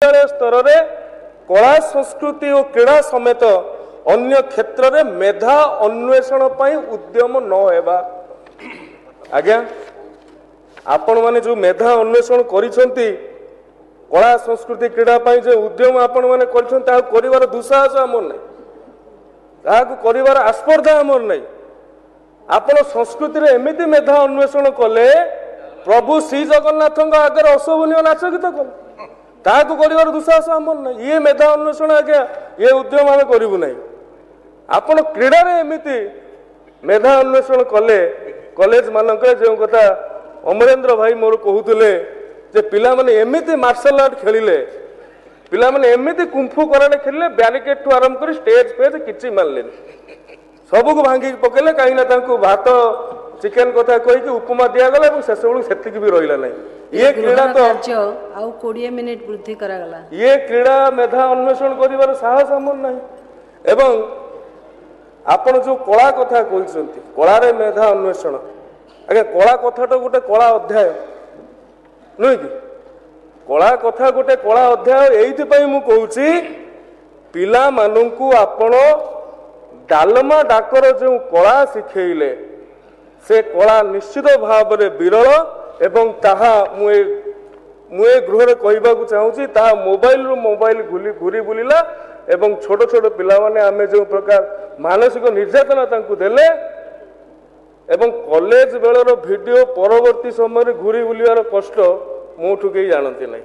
विद्यालय स्तर में कला संस्कृति और क्रीड़ा समेत अन्य क्षेत्र में मेधा अन्वेषण पर उद्यम न होगा। आज्ञा आपण माने जो मेधा अन्वेषण करिसंती कला संस्कृति क्रीड़ा पाई जो उद्यम आपण माने करिसंती आ करिवार दुस्साहस हमर नै, ताहाकु करिवार आस्पर्धा हमर नै। आपण संस्कृति रे एमिति मेधा अन्वेषण कले प्रभु श्री जगन्नाथ आगे अशोभनीय नाच गीत कले, ताहाकु करिवार दुस्साहस हमर नै। ये मेधा अन्वेषण आज्ञा ये उद्यम आमे करिबु नै। आपण क्रीड़ा रे एमिति मेधा अन्वेषण कले कॉलेज मानक जो कथा अमरेंद्र भाई मोर कहते जे पिला माने एमिति मार्शल आर्ट खेलिले, पिला माने एमिति कुंफू कराटे खेलिले, बैरिकेड टू आरंभ कर स्टेज पेज किछि मानले सबको भांगी पकेले कहीं ना तांको भात चिकेन कथा कहि कि उपमा दिया गला और शेष बेलू सेतिक भी रहिला नै। ये क्रीड़ा तो आउ 20 मिनिट वृद्धि करा गला। ये क्रीड़ा मेधा अन्वेषण करिवार साहस हमर नै। एवं आपण जो कला कथा कहते कला रे मेधा अन्वेषण आगे कला कथा तो गोटे कला अध्याय नुह कि कला कथा गोटे कला अध्याय एइथि मु कहूची पिला मानंकु आपण डालमा डाकर जो कला शिखेले से कला निश्चित भाव में विरल एवं ताहा मुए गृह कहवा चाहूँगी ताहा मोबाइल रु मोबाइल घूरी बुलिला एवं छोट छोट पिला माने आमे जो प्रकार मानसिक निर्यातना तांकु देले एवं कॉलेज बेलर वीडियो परवर्ती समय घूरी बुलिवार कष्ट मोठू कहीं जानती नहीं।